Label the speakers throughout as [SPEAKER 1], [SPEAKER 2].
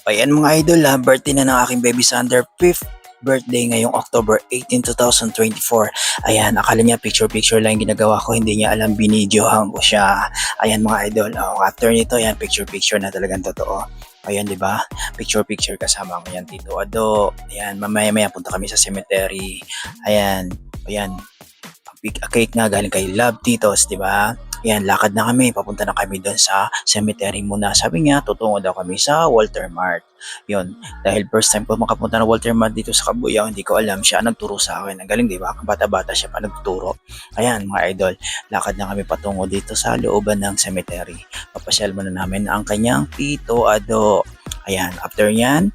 [SPEAKER 1] Ayan mga idol, birthday na ng aking baby Sander, 5th birthday ngayong October 18, 2024. Ayan, akala niya picture-picture lang yung ginagawa ko, hindi niya alam binidyohan ko siya. Ayan mga idol, after nito, ayan, picture-picture na talagang totoo. Ayan, di ba? Picture-picture kasama ko yan, Tito Ado. Ayan, mamaya-maya punta kami sa cemetery. Ayan, a cake nga galing kay Love Titos, di ba? Yan, lakad na kami. Papunta na kami doon sa cemetery muna. Sabi niya, tutungo daw kami sa Walter Mart. Yun, dahil first time ko makapunta ng Walter Mart dito sa Cabuyao, hindi ko alam. Siya nagturo sa akin. Ang galing, di ba? Bata-bata siya pa nagtuturo. Ayan, mga idol, lakad na kami patungo dito sa looban ng cemetery. Papasyal muna namin ang kanyang Tito Ado. Ayan, after yan,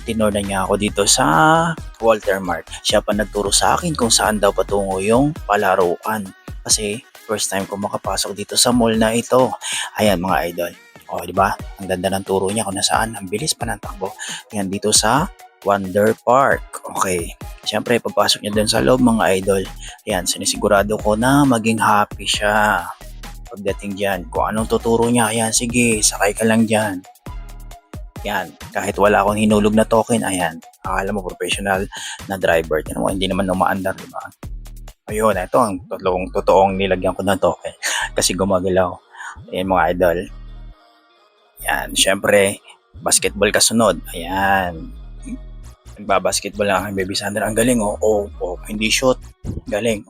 [SPEAKER 1] tinor na niya ako dito sa Walter Mart. Siya pa nagturo sa akin kung saan daw patungo yung palaruan. Kasi first time ko makapasok dito sa mall na ito. Ayan mga idol. O, di ba? Ang ganda ng turo niya kung nasaan. Ang bilis pa ng takbo. Ayan, dito sa Wonder Park. Okay. Siyempre, pagpasok niya dun sa loob mga idol. Ayan, sinisigurado ko na maging happy siya. Pagdating dyan, kung anong tuturo niya, ayan, sige, sakay ka lang dyan. Yan, kahit wala akong hinulog na token, ayan, akala mo professional na driver. Yan mo, hindi naman umaandar, di ba? Ayun, ito ang totoong nilagyan ko ng token kasi gumagalaw. Ayan mga idol. Yan, syempre, basketball kasunod. Ayan. Nagbabasketball na aking baby Sander. Ang galing, hindi shoot. Galing.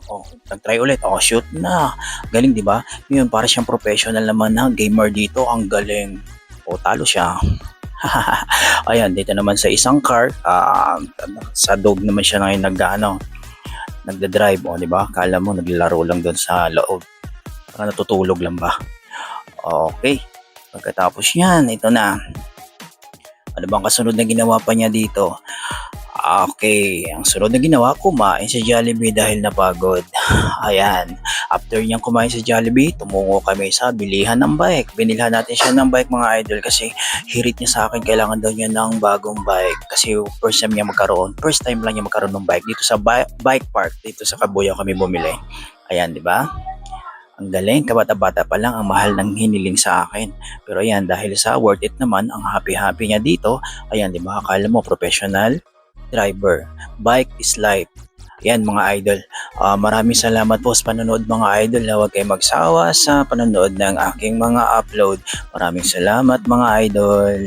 [SPEAKER 1] Nag-try ulit. Shoot na. Galing, di ba? Yun, para siyang professional naman na gamer dito. Ang galing. Talo siya. Ayan, dito naman sa isang car, sa dog naman siya ngayon nagda-drive, di ba? Kala mo naglalaro lang doon sa loob. Para natutulog lang ba? Okay. Pagkatapos yan, ito na. Ano bang kasunod na ginawa pa niya dito? Okay, ang sunod na ginawa, kumain sa Jollibee dahil napagod. Ayan, after niyang kumain sa Jollibee, tumungo kami sa bilihan ng bike. Binilhan natin siya ng bike mga idol kasi hirit niya sa akin, kailangan daw niya ng bagong bike. Kasi first time lang niya magkaroon ng bike dito sa bike park, dito sa Cabuyao kami bumili. Ayan, di ba? Ang galing, kabata-bata pa lang, ang mahal ng hiniling sa akin. Pero ayan, dahil sa worth it naman, ang happy-happy niya dito, ayan, di ba, akala mo professional driver. Bike is life. Yan mga idol. Maraming salamat po sa panonood mga idol. Huwag kayong magsawa sa panonood ng aking mga upload. Maraming salamat mga idol.